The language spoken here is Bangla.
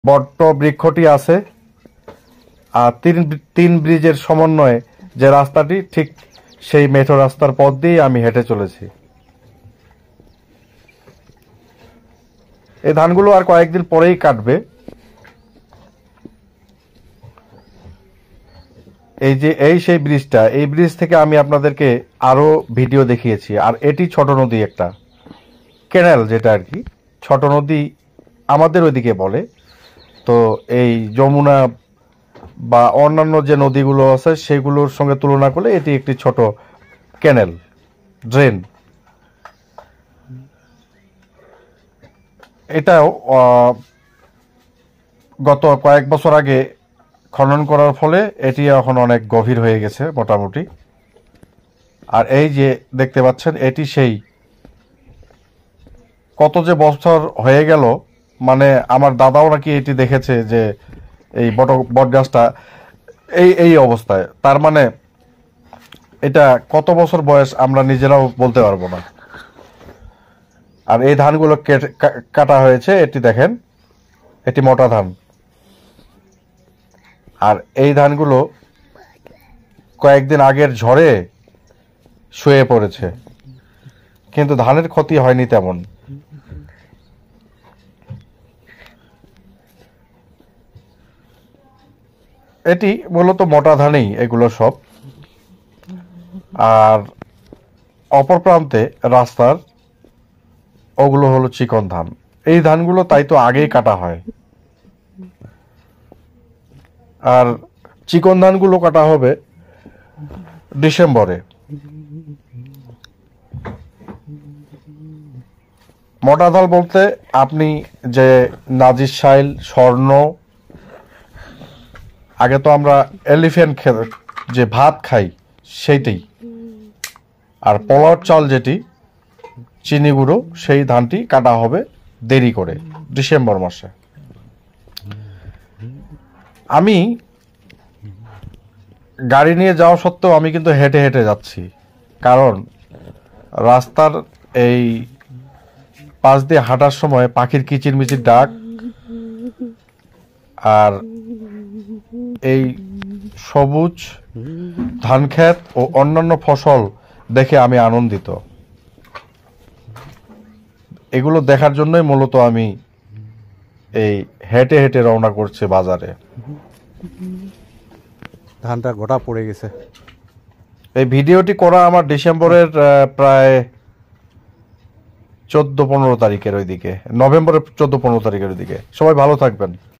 বট্ট বৃক্ষটি আছে, আর তিন ব্রিজের সমন্বয়ে যে রাস্তাটি, ঠিক সেই মেঠো রাস্তার পথ দিয়ে আমি হেঁটে চলেছি। এই ধানগুলো আর কয়েকদিন পরেই কাটবে। এই সেই ব্রিজটা, এই ব্রিজ থেকে আমি আপনাদেরকে আরো ভিডিও দেখিয়েছি। আর এটি ছোট নদী, একটা ক্যানেল, যেটা আর কি ছোট নদী আমাদের ওইদিকে বলে। তো এই যমুনা বা অন্যান্য যে নদীগুলো আছে সেগুলোর সঙ্গে তুলনা করলে এটি একটি ছোট ক্যানেল, ড্রেন। এটাও গত কয়েক বছর আগে খনন করার ফলে এটি এখন অনেক গভীর হয়ে গেছে মোটামুটি। আর এই যে দেখতে পাচ্ছেন, এটি সেই কত যে বছর হয়ে গেল, মানে আমার দাদাও নাকি এটি দেখেছে যে এই বট গাছটা এই অবস্থায়। তার মানে এটা কত বছর বয়স আমরা নিজেরাও বলতে পারবো না। আর এই ধানগুলো কাটা হয়েছে, এটি দেখেন, এটি মোটা ধান। আর এই ধানগুলো কয়েকদিন আগের ঝড়ে শুয়ে পড়েছে, কিন্তু ধানের ক্ষতি হয়নি তেমন। এটি মূলত মোটা ধানেই এগুলো সব। আর অপর প্রান্তে রাস্তার ওগুলো হলো চিকন ধান। এই ধানগুলো তাই তো আগেই কাটা হয়। আর চিকন ধানগুলো কাটা হবে ডিসেম্বরে। মোটা ধান বলতে আপনি যে নাজির শাইল, স্বর্ণ, আগে তো আমরা এলিফ্যান্ট যে ভাত খাই সেইটাই, আর পোলাওর চাল যেটি চিনি গুঁড়ো, সেই ধানটি কাটা হবে দেরি করে, ডিসেম্বর মাসে। আমি গাড়ি নিয়ে যাওয়া সত্ত্বেও আমি কিন্তু হেঁটে হেঁটে যাচ্ছি, কারণ রাস্তার এই পাশ দিয়ে হাঁটার সময় পাখির কিচিরমিচির ডাক আর এই সবুজ ধান ক্ষেত ও অন্যান্য ফসল দেখে আমি আনন্দিত। এগুলো দেখার জন্যই মূলত আমি এই হেঁটে হেঁটে রওনা করছি বাজারে। ধানটা গোটা পড়ে গেছে। এই ভিডিওটি করা আমার ডিসেম্বরের প্রায় 14-15 তারিখের ওইদিকে, নভেম্বরের 14-15 তারিখের ওইদিকে। সবাই ভালো থাকবেন।